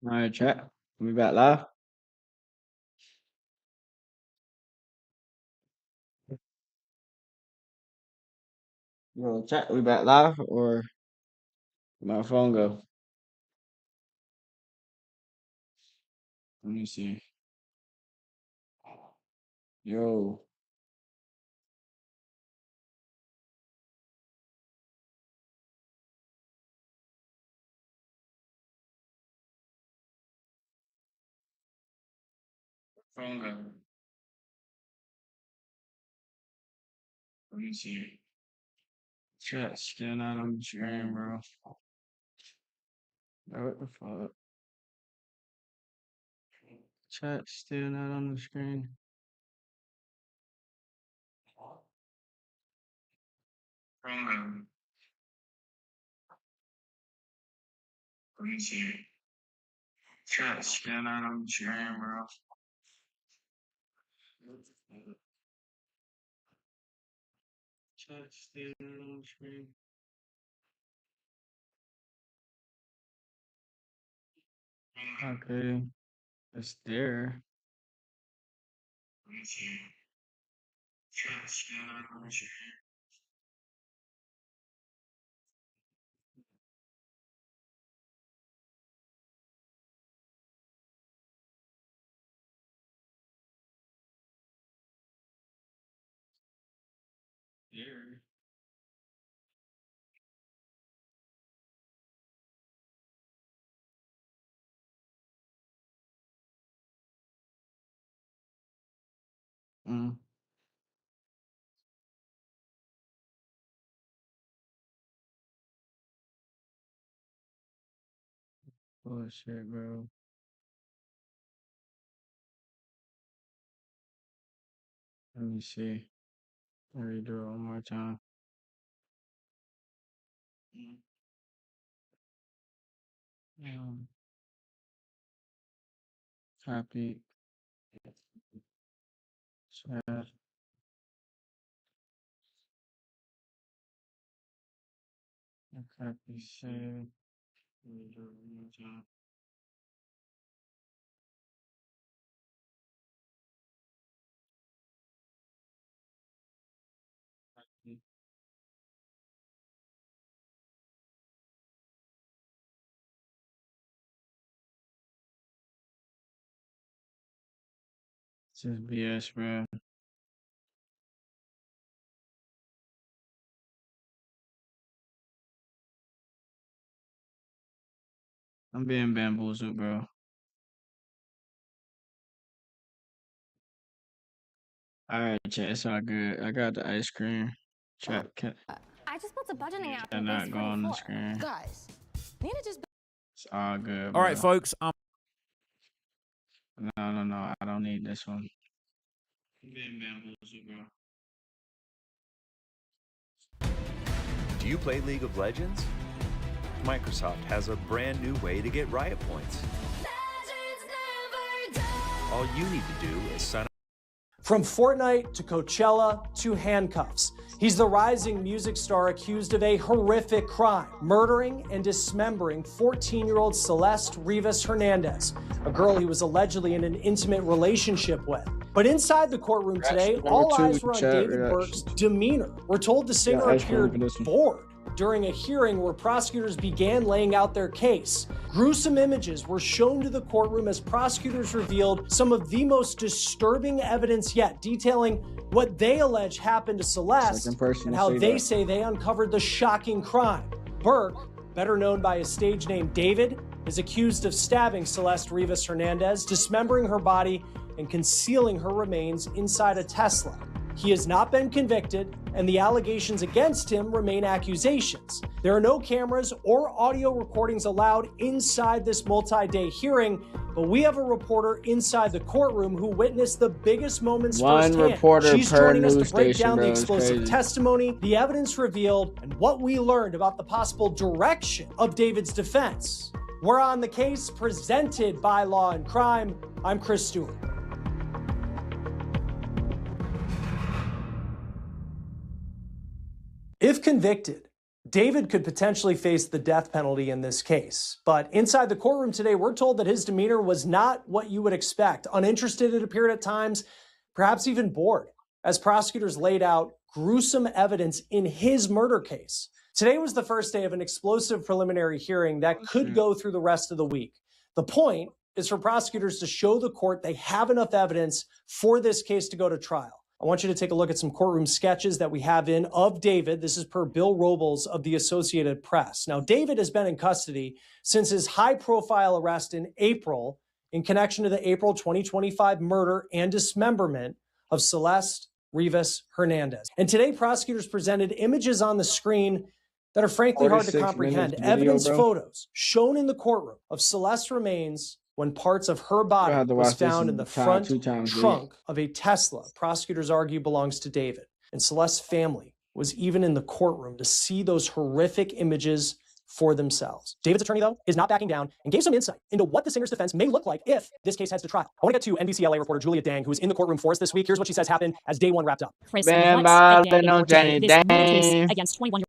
All right, chat. We back live. Yo, chat. We back live, or my phone go? Let me see. Yo, phone go. Let me see. Chat still not on the screen, bro. What the fuck? Chat still not on the screen. Phone go. Let me see. Chat still not on the screen, bro. Chat still not on the screen. Okay, it's there. Let me see. Chat still not on the screen. There. Mm. Bullshit, bro. Let me see. Redo it one more time. Um, copy, chat, copy, save. Redo it one more time. Copy. This is BS, bro. I'm being bamboozled, bro. All right, chat. It's all good. I got the ice cream. Chat, can I just built a budgeting app in not Base go on the 44. screen. Guys, Nina just... It's all good, All right, bro. folks. No. I don't need this one. I'm being bamboozled, bro. Do you play League of Legends? Microsoft has a brand new way to get Riot points. All you need to do is sign up. From Fortnite to Coachella to handcuffs, he's the rising music star accused of a horrific crime, murdering and dismembering 14-year-old Celeste Rivas Hernandez, a girl he was allegedly in an intimate relationship with. But inside the courtroom today, all eyes were on David Burke's demeanor. We're told the singer appeared bored during a hearing where prosecutors began laying out their case. Gruesome images were shown to the courtroom as prosecutors revealed some of the most disturbing evidence yet, detailing what they allege happened to Celeste and how they say they uncovered the shocking crime. Burke, better known by his stage name David, is accused of stabbing Celeste Rivas Hernandez, dismembering her body, and concealing her remains inside a Tesla. He has not been convicted, and the allegations against him remain accusations. There are no cameras or audio recordings allowed inside this multi-day hearing, but we have a reporter inside the courtroom who witnessed the biggest moments firsthand. Reporter She's per joining us news to break station, down bro. the It's explosive crazy. testimony, the evidence revealed, and what we learned about the possible direction of David's defense. We're on the case presented by Law and Crime. I'm Chris Stewart. If convicted, David could potentially face the death penalty in this case. But inside the courtroom today, we're told that his demeanor was not what you would expect. Uninterested, it appeared at times, perhaps even bored, as prosecutors laid out gruesome evidence in his murder case. Today was the first day of an explosive preliminary hearing that could go through the rest of the week. The point is for prosecutors to show the court they have enough evidence for this case to go to trial. I want you to take a look at some courtroom sketches that we have in of David. This is per Bill Robles of the Associated Press. Now, David has been in custody since his high-profile arrest in April in connection to the April 2025 murder and dismemberment of Celeste Rivas Hernandez. And today, prosecutors presented images on the screen that are frankly hard to comprehend. Evidence photos shown in the courtroom of Celeste's remains when parts of her body was found in the front trunk of a Tesla prosecutors argue belongs to David. And Celeste's family was even in the courtroom to see those horrific images for themselves. David's attorney, though, is not backing down and gave some insight into what the singer's defense may look like if this case heads to trial. I want to get to NBC LA reporter Julia Dang, who was in the courtroom for us this week. Here's what she says happened as day one wrapped up. Chris, against 21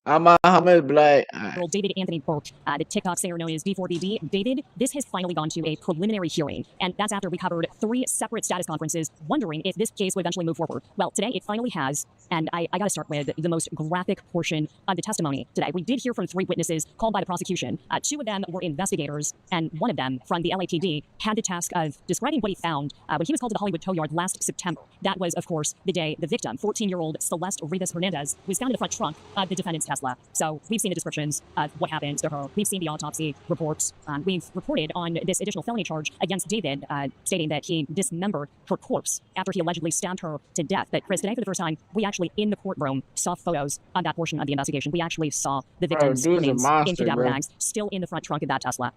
I'm a Muhammad Black. David Anthony Burke, the TikTok singer known as D4VD. David, this has finally gone to a preliminary hearing, and that's after we covered 3 separate status conferences, wondering if this case would eventually move forward. Well, today it finally has, and I got to start with the most graphic portion of the testimony today. We did hear from 3 witnesses called by the prosecution. 2 of them were investigators, and one of them from the LAPD had the task of describing what he found when he was called to the Hollywood Tow Yard last September. That was, of course, the day the victim, 14-year-old Celeste Rivas Hernandez, was found in the front trunk of the defendant's Tesla. So we've seen the descriptions of what happened to her. We've seen the autopsy reports. We've reported on this additional felony charge against David, stating that he dismembered her corpse after he allegedly stabbed her to death. But Chris, today for the first time, we actually in the courtroom saw photos on that portion of the investigation. We actually saw the victim's remains in cadaver bags, still in the front trunk of that Tesla.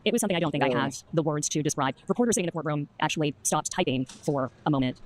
It was something I don't think I have the words to describe. Reporters sitting in the courtroom actually stopped typing for a moment.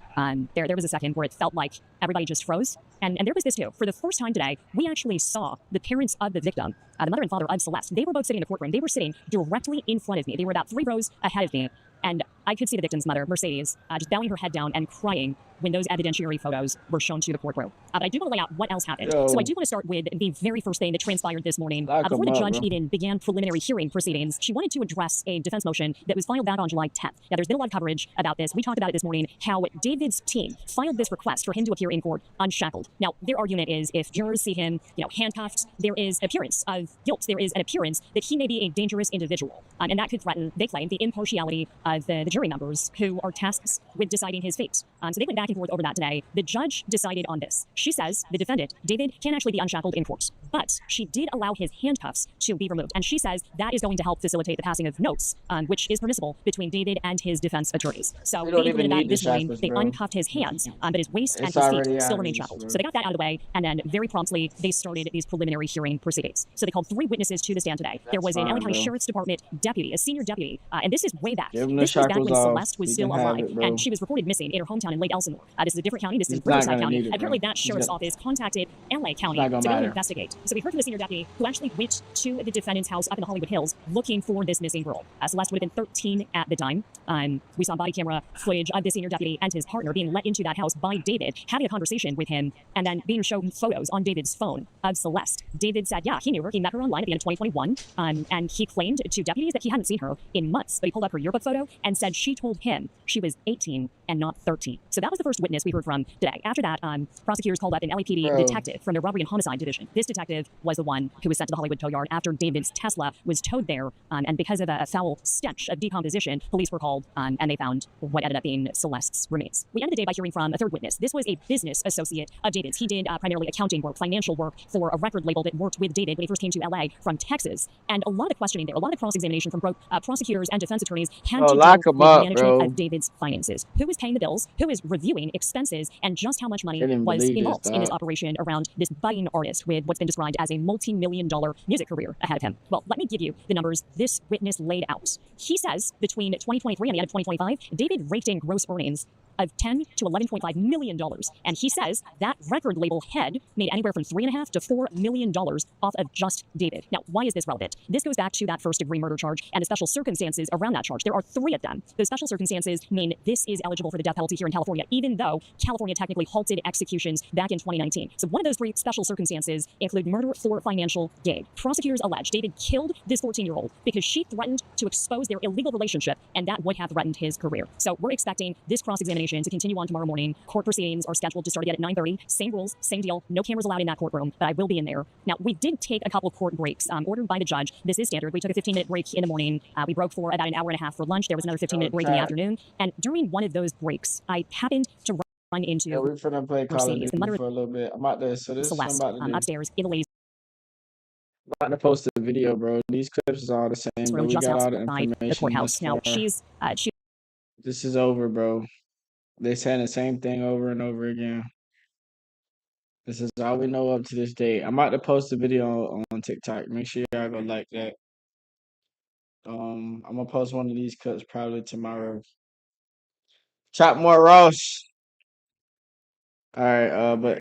There was a second where it felt like everybody just froze. And there was this too. For the first time today, we actually saw the parents of the victim, the mother and father of Celeste. They were both sitting in the courtroom. They were sitting directly in front of me. They were about 3 rows ahead of me. And I could see the victim's mother, Mercedes, just bowing her head down and crying when those evidentiary photos were shown to the courtroom. But I do want to lay out what else happened. So I do want to start with the very first thing that transpired this morning. Before the judge even began preliminary hearing proceedings, she wanted to address a defense motion that was filed back on July 10th. Now, there's been a lot of coverage about this. We talked about it this morning, how David's team filed this request for him to appear in court unshackled. Now, their argument is if jurors see him, handcuffed, there is an appearance of guilt. There is an appearance that he may be a dangerous individual. And that could threaten, they claim, the impartiality of the jury members who are tasked with deciding his fate. So they went back and forth over that today. The judge decided on this. She says the defendant, David, can actually be unshackled in court, but she did allow his handcuffs to be removed. And she says that is going to help facilitate the passing of notes, which is permissible between David and his defense attorneys. So they implemented that this morning. They uncuffed his hands, but his waist and his feet still remain shackled. So they got that out of the way, and then very promptly they started these preliminary hearing proceedings. So they called 3 witnesses to the stand today. There was an LA County Sheriff's Department deputy, a senior deputy, and this is way back. This was back when Celeste was still alive, and she was reported missing in her hometown in Lake Elsinore. This is a different county. This is Riverside County. Apparently, that sheriff's office contacted LA County to go investigate. So we heard from the senior deputy who actually went to the defendant's house up in the Hollywood Hills looking for this missing girl. Celeste would have been 13 at the time. We saw body camera footage of the senior deputy and his partner being let into that house by David, having a conversation with him, and then being shown photos on David's phone of Celeste. David said, yeah, he knew her. He met her online at the end of 2021, and he claimed to deputies that he hadn't seen her in months, but he pulled up her yearbook photo and said she told him she was 18 and not 13. So that was the first witness we heard from today. After that, prosecutors called up an LAPD detective from their robbery and homicide division. This detective was the one who was sent to the Hollywood Tow Yard after David's Tesla was towed there, and because of a foul stench of decomposition, police were called, and they found what ended up being Celeste's remains. We ended the day by hearing from a third witness. This was a business associate of David's. He did primarily accounting work, financial work for a record label that worked with David when he first came to LA from Texas. And a lot of questioning there, a lot of cross-examination from both prosecutors and defense attorneys had to do with management of David's finances. Who was paying the bills? Who was reviewing expenses? And just how much money was involved in his operation around this budding artist with what's been described as a multi-million-dollar music career ahead of him. Well, let me give you the numbers this witness laid out. He says between 2023 and the end of 2025, David raked in gross earnings of $10 to $11.5 million. And he says that record label head made anywhere from $3.5 to $4 million off of just David. Now, why is this relevant? This goes back to that first-degree murder charge and the special circumstances around that charge. There are 3 of them. Those special circumstances mean this is eligible for the death penalty here in California, even though California technically halted executions back in 2019. So one of those 3 special circumstances include murder for financial gain. Prosecutors allege David killed this 14-year-old because she threatened to expose their illegal relationship, and that would have threatened his career. So we're expecting this cross-examination to continue on tomorrow morning. Court proceedings are scheduled to start again at 9:30. Same rules, same deal. No cameras allowed in that courtroom, but I will be in there. Now, we did take a couple court breaks ordered by the judge. This is standard. We took a 15-minute break in the morning. We broke for about an hour and a half for lunch. There was another 15-minute break in the afternoon. And during one of those breaks, I happened to run into Yeah, we're finna play Call of Mercedes, the Duty mother for a little bit. I'm about to, so this is what I'm Celeste, about to do. upstairs in the ladies' I'm about to post a video, bro. These clips is all the same, but room we just got all the outside the information courthouse. thus Now, far. she This is over, bro. They saying the same thing over and over again. This is all we know up to this date. I'm about to post a video on TikTok. Make sure y'all go like that. I'm gonna post one of these clips probably tomorrow. Chop more Ross. All right, but